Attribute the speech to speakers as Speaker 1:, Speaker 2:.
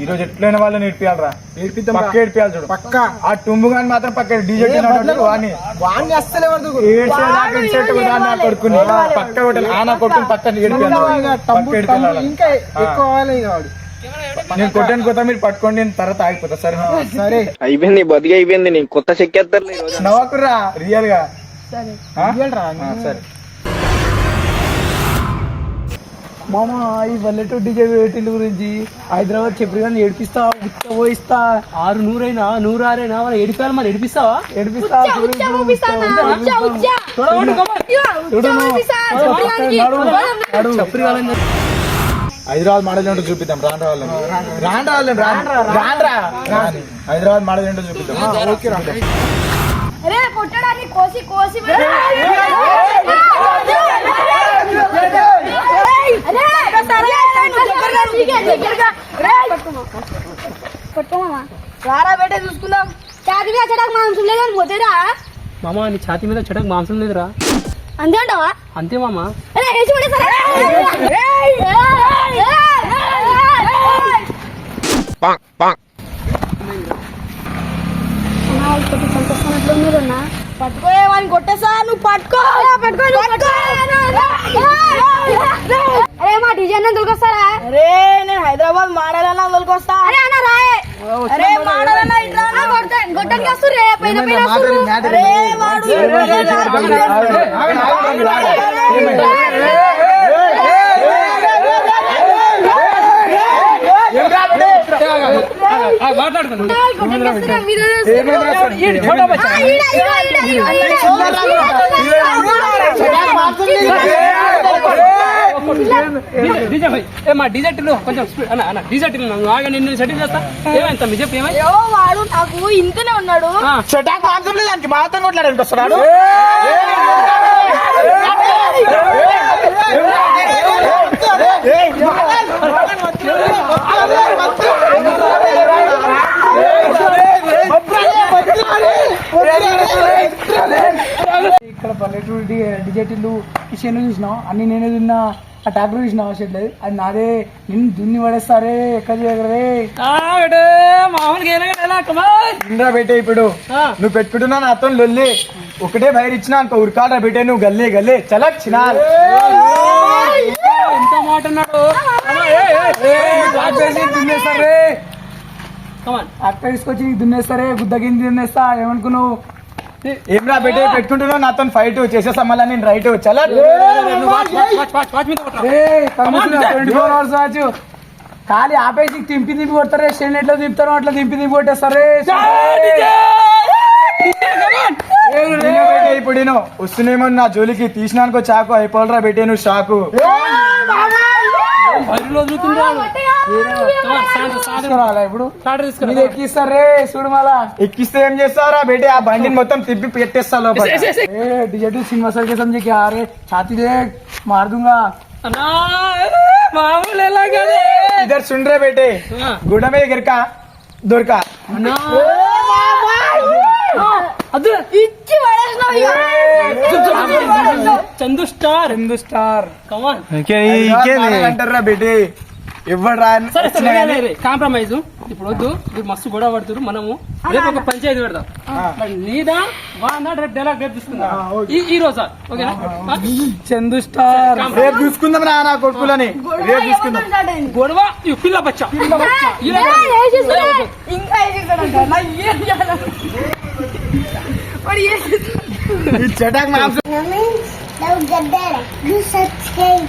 Speaker 1: ఈ రోజు ఎట్లైన వాళ్ళని ఏడిపియాలరా,
Speaker 2: ఏడిపిద్దాం,
Speaker 1: పక్క ఏడిపియాలి చూడు.
Speaker 2: పక్క
Speaker 1: ఆ టుంబు గాని మాత్రం పక్క డీజే
Speaker 2: వాడిని అస్సలే
Speaker 1: కొడుకుని పక్క హోటల్ ఆనా కొడుకుని పక్కన ఏడిపియాలి.
Speaker 2: ఇంకా ఎక్కువ వాడు.
Speaker 1: నేను కొట్టాను కొత్త మీరు పట్టుకోండి, నేను తర్వాత ఆగిపోతా. సరే
Speaker 2: సరే
Speaker 3: అయిపోయింది, బతికి అయిపోయింది. నేను కొత్త చెక్కేస్తారు
Speaker 1: నవ్వకురా రియల్ గా. సరే
Speaker 2: మామ ఈ వల్లెటూ డీజే వేటిల గురించి హైదరాబాద్ చెప్పి కానీ ఏడిపిస్తా పోయిస్తా
Speaker 4: 600 అయినా 106 అయినా వాళ్ళు ఏడిపాలి, మరి ఏడిపిస్తావా?
Speaker 1: హైదరాబాద్ మోడల్ ఏంటో చూపిద్దాం. హైదరాబాద్ మోడల్ ఏంటో చూపిద్దాం.
Speaker 5: రారా బేటే చూసుకుందాం. ఛాతీ మీద చెడకు మాంసం లేదని పోతేరా
Speaker 4: మామ, నీ ఛాతీ మీద చెడకు మాంసం లేదురా.
Speaker 5: అంతే అంటావా?
Speaker 4: అంతే మామ.
Speaker 5: పట్టుకోయే వాడిని కొట్టేసా, నువ్వు పట్టుకో. అరే మా డీజే తొలకొస్తారా? అరే నేను హైదరాబాద్ మాడాలన్నా తొలకొస్తా. అరే అన్న రాయే. అరే మాడాలన్నా ఇట్లా గొట్టనికి వస్తురే. అరే వాడు వాడు నాకు ఇంతనే ఉన్నాడు.
Speaker 1: దానికి మాత్రం కొట్లాడానికి వస్తున్నాడు.
Speaker 2: ఇక్కడ పల్లెటూరు డిజెటిల్లు షెడ్లు చూసినావు, అన్ని నేనే తిన్నా. ఆ ట్రాక్టర్ చూసినావు షెడ్, అది నాదే. నిన్ను దున్ని పడేస్తారే, ఎక్కడ చేయగలరే
Speaker 1: ఇంద్రా బేటే. ఇప్పుడు నువ్వు పెట్టుకుంటున్నా నాతో లొల్లి ఒకటే బయట ఇచ్చినా అనుకో ఉరకాలరా బేటే. నువ్వు గల్లే గల్లే చలక్ చినాల్
Speaker 4: ఎంత మాట అన్నాడు.
Speaker 2: దున్నేస్తారే, అక్క తీసుకొచ్చి నీకు దున్నేస్తారే, గుద్దగిని దున్నేస్తా. ఏమనుకున్నావు?
Speaker 1: ఏమ్రా బేటే పెట్టుకుంటున్నావు నాతో ఫైట్ చేసేసా మళ్ళా నేను రైట్ చలా.
Speaker 2: 24 hours మ్యాచ్ ఖాళీ ఆపేసి తింపి కొడతారే. స్టేన్ ఎట్లా తిప్పుతారో అట్లా తింపి కొట్టేస్తారే.
Speaker 1: ఇప్పుడు నేను వస్తున్నామో నా జోలికి తీసినానుకో చాకు అయిపోలరా బేటే. నువ్వు షాకు
Speaker 2: ఇప్పుడు ఎక్కిస్తారే చూడు. మళ్ళా
Speaker 1: ఎక్కిస్తే ఏం చేస్తారా బేటే? ఆ బండిని మొత్తం తిప్పి పెట్టేస్తా లోపల.
Speaker 2: डिजेटिव सिनेमा सर के समझे क्या? अरे छाती देख मार दूंगा.
Speaker 1: इधर सुन रहे बेटे, गुड़ा में गिर का दूर का
Speaker 4: చందు స్టార్
Speaker 1: అంటారా బేటే. ఎవరు
Speaker 4: కాంప్రమైజ్ ఇప్పుడు వద్దు. ఇప్పుడు మస్తు గొడవ పడుతున్నారు. మనము రేపు ఒక పంచాయతీ పెడదాం. నీదా వాందా రేపు డైలాగ్ రేపు తీసుకుందాం. ఈ రోజు ఓకేనా?
Speaker 2: చందు స్టార్
Speaker 1: రేపు చూసుకుందాం నా కొడుకులని. రేపు చూసుకుందాం
Speaker 4: గొడవ. పిల్ల బచ్చా
Speaker 1: చటాక్
Speaker 6: Don't get that. You subscribe.